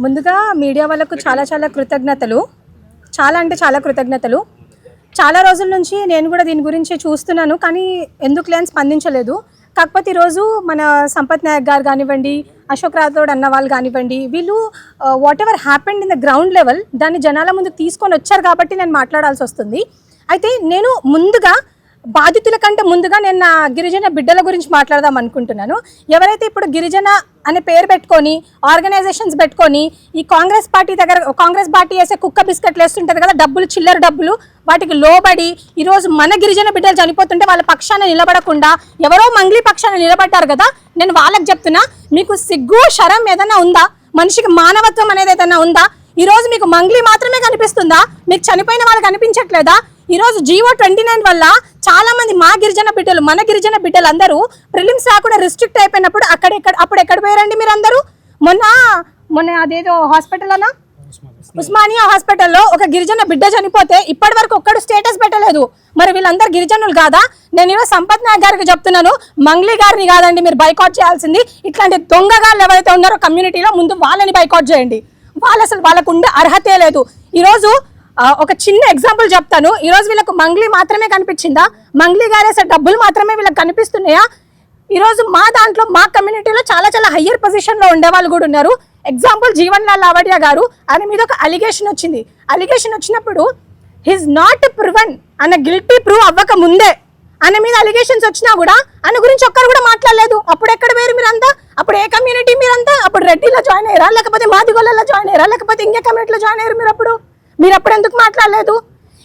ముందుగా మీడియా వాళ్ళకు చాలా కృతజ్ఞతలు. చాలా అంటే చాలా కృతజ్ఞతలు. చాలా రోజుల నుంచి నేను కూడా దీని గురించి చూస్తున్నాను, కానీ ఎందుకు లేని స్పందించలేదు. కాకపోతే ఈరోజు మన సంపత్ నాయక్ గారు కానివ్వండి, అశోక్ రాథోడ్ అన్న వాళ్ళు కానివ్వండి, వీళ్ళు what ever happened in the ground level దాన్ని జనాల ముందుకు తీసుకొని వచ్చారు కాబట్టి నేను మాట్లాడాల్సి వస్తుంది. అయితే నేను ముందుగా బాధితుల కంటే ముందుగా నేను నా గిరిజన బిడ్డల గురించి మాట్లాడదాం అనుకుంటున్నాను. ఎవరైతే ఇప్పుడు గిరిజన అనే పేరు పెట్టుకొని ఆర్గనైజేషన్స్ పెట్టుకొని ఈ కాంగ్రెస్ పార్టీ వేసే కుక్క బిస్కెట్లు వేస్తుంటుంది కదా, డబ్బులు చిల్లర డబ్బులు, వాటికి లోబడి ఈరోజు మన గిరిజన బిడ్డలు చనిపోతుంటే వాళ్ళ పక్షాన నిలబడకుండా ఎవరో మంగ్లీ పక్షాన నిలబడ్డారు కదా. నేను వాళ్ళకి చెప్తున్నా, మీకు సిగ్గు శరం ఏదైనా ఉందా? మనిషికి మానవత్వం అనేది ఏదైనా ఉందా? ఈరోజు మీకు మంగ్లీ మాత్రమే కనిపిస్తుందా? మీకు చనిపోయిన వాళ్ళు కనిపించట్లేదా? ఈరోజు GO 29 వల్ల చాలా మంది మా గిరిజన బిడ్డలు, మన గిరిజన బిడ్డలు అందరూ ప్రిలిమ్స్ రాకుండా రిస్ట్రిక్ట్ అయిపోయినప్పుడు అప్పుడు ఎక్కడ పోయారండి మీరు అందరూ? మొన్న అదేదో హాస్పిటల్ అన్నా, ఉస్మానియా హాస్పిటల్లో ఒక గిరిజన బిడ్డ చనిపోతే ఇప్పటి వరకు ఒక్కడు స్టేటస్ పెట్టలేదు. మరి వీళ్ళందరూ గిరిజనులు కాదా? నేను ఈరోజు సంపత్ నాయక్ గారికి చెప్తున్నాను, మంగ్లీ గారిని కాదండి మీరు బైకాట్ చేయాల్సింది. ఇట్లాంటి దొంగగాళ్ళు ఎవరైతే ఉన్నారో కమ్యూనిటీలో ముందు వాళ్ళని బైకాట్ చేయండి. వాళ్ళకు ఉండే అర్హతే లేదు. ఈరోజు ఒక చిన్న ఎగ్జాంపుల్ చెప్తాను. ఈరోజు వీళ్ళకు మంగ్లీ మాత్రమే కనిపించిందా? మంగ్లీ గారేసే డబ్బులు మాత్రమే వీళ్ళకి కనిపిస్తున్నాయా? ఈరోజు మా దాంట్లో మా కమ్యూనిటీలో చాలా హయ్యర్ పొజిషన్లో ఉండేవాళ్ళు కూడా ఉన్నారు. ఎగ్జాంపుల్ జీవన్ లాల్ లావడియా గారు, ఆయన మీద ఒక అలిగేషన్ వచ్చింది. అలిగేషన్ వచ్చినప్పుడు హిజ్ నాట్ ప్రూవన్ అన్న గిల్టీ ప్రూవ్ అవ్వక ముందే ఆయన మీద అలిగేషన్స్ వచ్చినా కూడా ఆయన గురించి ఒక్కరు కూడా మాట్లాడలేదు. అప్పుడు ఎక్కడ వేరు మీరంతా? అప్పుడు ఏ కమ్యూనిటీ మీరంతా? అప్పుడు రెడ్డిలో జాయిన్ అయ్యారా, లేకపోతే మాదిగోళ్ళలో జాయిన్ అయ్యారా, లేకపోతే ఇంకే కమ్యూనిటీలో జాయిన్ అయ్యారు మీరు అప్పుడు ఎందుకు మాట్లాడలేదు?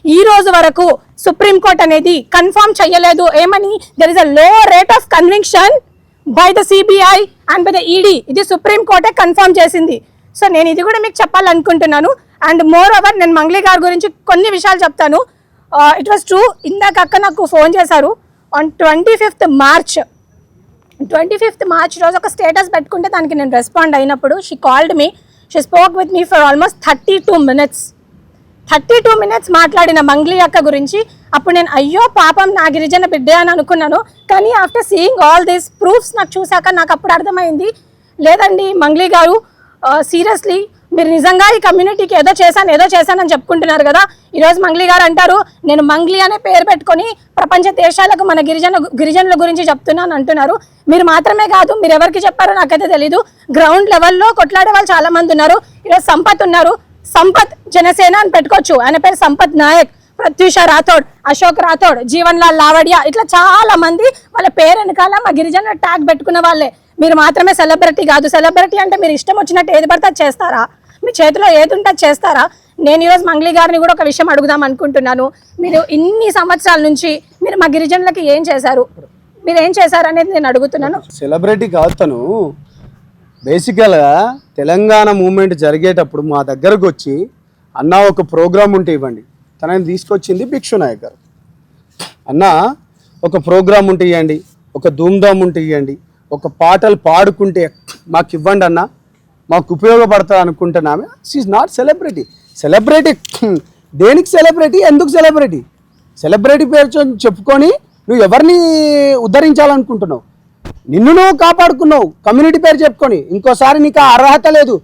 ఈ రోజు వరకు సుప్రీంకోర్టు అనేది కన్ఫర్మ్ చేయలేదు ఏమని, దెర్ ఇస్ అ లో rate of conviction by the CBI and by the ED. ఇది సుప్రీంకోర్టే కన్ఫర్మ్ చేసింది. సో నేను ఇది కూడా మీకు చెప్పాలనుకుంటున్నాను. అండ్ మోర్ ఓవర్ నేను మంగ్లీ గారి గురించి కొన్ని విషయాలు చెప్తాను. It was true. ఇందాక అక్క నాకు ఫోన్ చేశారు ఆన్ 25th మార్చ్ రోజు ఒక స్టేటస్ పెట్టుకుంటే దానికి నేను రెస్పాండ్ అయినప్పుడు she called me, she spoke with me for almost 32 minutes మాట్లాడిన మంగ్లీ అక్క గురించి. అప్పుడు నేను అయ్యో పాపం నా గిరిజన బిడ్డే అని అనుకున్నాను. కానీ after seeing all these proofs నాకు చూశాక నాకు అప్పుడు అర్థమైంది, లేదండి మంగ్లీ గారు సీరియస్లీ మీరు నిజంగా ఈ కమ్యూనిటీకి ఏదో చేశానని చెప్పుకుంటున్నారు కదా. ఈరోజు మంగ్లీ గారు అంటారు నేను మంగ్లీ అనే పేరు పెట్టుకొని ప్రపంచ దేశాలకు మన గిరిజనుల గురించి చెప్తున్నాను అంటున్నారు. మీరు మాత్రమే కాదు, మీరు ఎవరికి చెప్పారో నాకైతే తెలీదు. గ్రౌండ్ లెవెల్లో కొట్లాడే వాళ్ళు చాలా మంది ఉన్నారు. ఈరోజు సంపత్ ఉన్నారు, సంపత్ జనసేన అని పెట్టుకోవచ్చు, ఆయన పేరు సంపత్ నాయక్, ప్రత్యూష రాథోడ్, అశోక్ రాథోడ్, జీవన్ లాల్ లావడియా, ఇట్లా చాలా మంది వాళ్ళ పేరు వెనకాల మా గిరిజన ట్యాగ్ పెట్టుకున్న వాళ్ళే. మీరు మాత్రమే సెలబ్రిటీ కాదు. సెలబ్రిటీ అంటే మీరు ఇష్టం వచ్చినట్టు ఏది పడితే చేస్తారా? మీ చేతిలో ఏది ఉంటే చేస్తారా? నేను ఈరోజు మంగ్లీ గారిని కూడా ఒక విషయం అడుగుదాం అనుకుంటున్నాను. మీరు ఇన్ని సంవత్సరాల నుంచి మీరు మా గిరిజనులకి ఏం చేశారు, మీరు ఏం చేశారు అనేది నేను అడుగుతున్నాను. సెలబ్రిటీ కాదు తను. బేసికల్గా తెలంగాణ మూమెంట్ జరిగేటప్పుడు మా దగ్గరకు వచ్చి అన్న ఒక ప్రోగ్రామ్ ఉంటే ఇవ్వండి, తనని తీసుకొచ్చింది భిక్షు నాయక్ గారు. అన్న ఒక ప్రోగ్రామ్ ఉంటే ఇవ్వండి, ఒక ధూమ్ధామ్ ఉంటే ఇవ్వండి, ఒక పాటలు పాడుకుంటే మాకు ఇవ్వండి అన్న, మాకు ఉపయోగపడుతుంది అనుకుంటున్నామే. షీఈ్ నాట్ సెలబ్రిటీ దేనికి సెలబ్రిటీ? ఎందుకు సెలబ్రిటీ పేరు చెప్పుకొని నువ్వు ఎవరిని ఉద్ధరించాలనుకుంటున్నావు? నిన్ను నువ్వు కాపాడుకున్నావు కమ్యూనిటీ పేరు చెప్పుకొని. ఇంకోసారి నీకు ఆ అర్హత లేదు.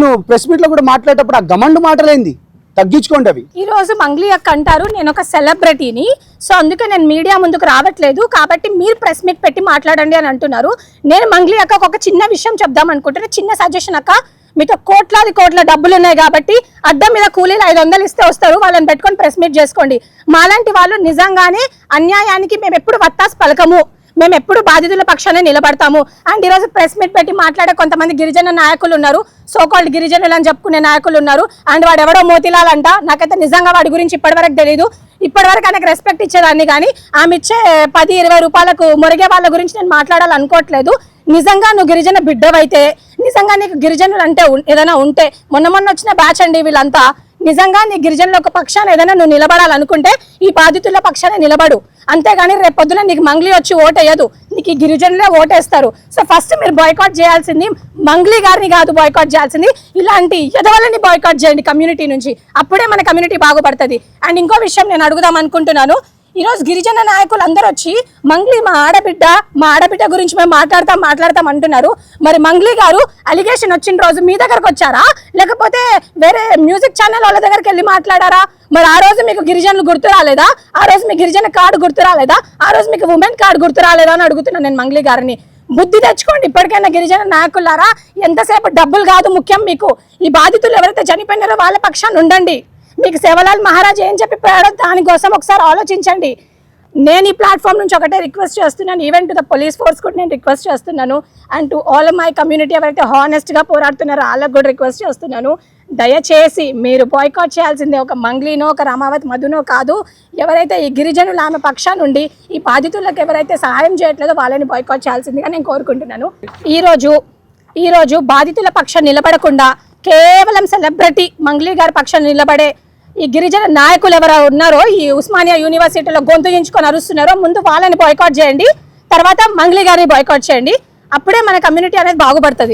నువ్వు ప్రెస్ మీట్లో కూడా మాట్లాడేటప్పుడు ఆ గమండు మాటలేంది, తగ్గించుకోండి అవి. ఈ రోజు మంగ్లీ అక్క అంటారు నేను ఒక సెలబ్రిటీని, సో అందుకే నేను మీడియా ముందుకు రావట్లేదు, కాబట్టి మీరు ప్రెస్ మీట్ పెట్టి మాట్లాడండి అని అంటున్నారు. నేను మంగ్లీ అక్కకు ఒక చిన్న విషయం చెప్దాం అనుకుంటున్నా, చిన్న సజెషన్ అక్క. మీతో కోట్ల డబ్బులు ఉన్నాయి కాబట్టి అడ్డం మీద కూలీలు 500 ఇస్తే వస్తారు, వాళ్ళని పెట్టుకొని ప్రెస్ మీట్ చేసుకోండి. మాలాంటి వాళ్ళు నిజంగానే అన్యాయానికి మేము ఎప్పుడు వత్తాస్ పలకము, మేము ఎప్పుడు బాధితుల పక్షానే నిలబడతాము. అండ్ ఈరోజు ప్రెస్ మీట్ పెట్టి మాట్లాడే కొంతమంది గిరిజన నాయకులు ఉన్నారు, సోకాల్డ్ గిరిజనులు అని చెప్పుకునే నాయకులు ఉన్నారు. అండ్ వాడు ఎవడో మోతిలాల్ అంట, నాకైతే నిజంగా వాడి గురించి ఇప్పటివరకు తెలియదు. ఇప్పటివరకు ఆయనకు రెస్పెక్ట్ ఇచ్చేదాన్ని, కానీ ఆమె ఇచ్చే 10-20 రూపాయలకు మొరిగే వాళ్ళ గురించి నేను మాట్లాడాలనుకోవట్లేదు. నిజంగా నువ్వు గిరిజన బిడ్డవైతే, నిజంగా నీకు గిరిజనులు అంటే ఏదైనా ఉంటే, మొన్న వచ్చిన బ్యాచ్ అండి వీళ్ళంతా, నిజంగా నీ గిరిజనుల ఒక పక్షాన ఏదైనా నువ్వు నిలబడాలనుకుంటే ఈ బాధితుల పక్షాన నిలబడు. అంతేగాని రేపు పొద్దున నీకు మంగ్లీ వచ్చి ఓటేయదు, నీకు ఈ గిరిజనులే ఓటేస్తారు. సో ఫస్ట్ మీరు బాయ్కాట్ చేయాల్సింది మంగ్లీ గారిని కాదు, బాయ్కాట్ చేయాల్సింది ఇలాంటి ఎదవలని బాయ్కాట్ చేయండి కమ్యూనిటీ నుంచి. అప్పుడే మన కమ్యూనిటీ బాగుపడుతుంది. అండ్ ఇంకో విషయం నేను అడుగుదాం అనుకుంటున్నాను. ఈరోజు గిరిజన నాయకులు అందరూ వచ్చి మంగ్లీ మా ఆడబిడ్డ గురించి మేము మాట్లాడతాం అంటున్నారు. మరి మంగ్లీ గారు అలిగేషన్ వచ్చిన రోజు మీ దగ్గరకు వచ్చారా, లేకపోతే వేరే మ్యూజిక్ ఛానల్ వాళ్ళ దగ్గరికి వెళ్ళి మాట్లాడారా? మరి ఆ రోజు మీకు గిరిజనులు గుర్తు రాలేదా? ఆ రోజు మీ గిరిజన కార్డు గుర్తు రాలేదా? ఆ రోజు మీకు ఉమెన్ కార్డు గుర్తు రాలేదా అని అడుగుతున్నాను నేను మంగ్లీ గారిని. బుద్ధి తెచ్చుకోండి ఇప్పటికైనా గిరిజన నాయకులారా. ఎంతసేపు డబ్బులు కాదు ముఖ్యం మీకు. ఈ బాధితులు ఎవరైతే చనిపోయినారో వాళ్ళ పక్షాన్ని ఉండండి. మీకు సేవలాల్ మహారాజ్ ఏం చెప్పిపోయాడో దానికోసం ఒకసారి ఆలోచించండి. నేను ఈ ప్లాట్ఫామ్ నుంచి ఒకటే రిక్వెస్ట్ చేస్తున్నాను, even to the police force కూడా నేను రిక్వెస్ట్ చేస్తున్నాను, and to all my community ఎవరైతే హానెస్ట్గా పోరాడుతున్నారో వాళ్ళకు కూడా రిక్వెస్ట్ చేస్తున్నాను. దయచేసి మీరు బాయ్కాట్ చేయాల్సిందే ఒక మంగ్లీనో ఒక రామావతి మధునో కాదు. ఎవరైతే ఈ గిరిజనులు ఆమె పక్షాన నుండి ఈ బాధితులకు ఎవరైతే సహాయం చేయట్లేదో వాళ్ళని బాయ్కాట్ చేయాల్సిందిగా నేను కోరుకుంటున్నాను. ఈరోజు బాధితుల పక్షాన్ని నిలబడకుండా కేవలం సెలబ్రిటీ మంగ్లీ గారి పక్షాన్ని నిలబడే ఈ గిరిజన నాయకులు ఎవరు ఉన్నారో ఈ ఉస్మానియా యూనివర్సిటీలో గొంతుగించుకొని అరుస్తున్నారో ముందు వాళ్ళని బాయ్కాట్ చేయండి, తర్వాత మంగ్లీ గారిని బాయ్కాట్ చేయండి. అప్పుడే మన కమ్యూనిటీ అనేది బాగుపడుతుంది.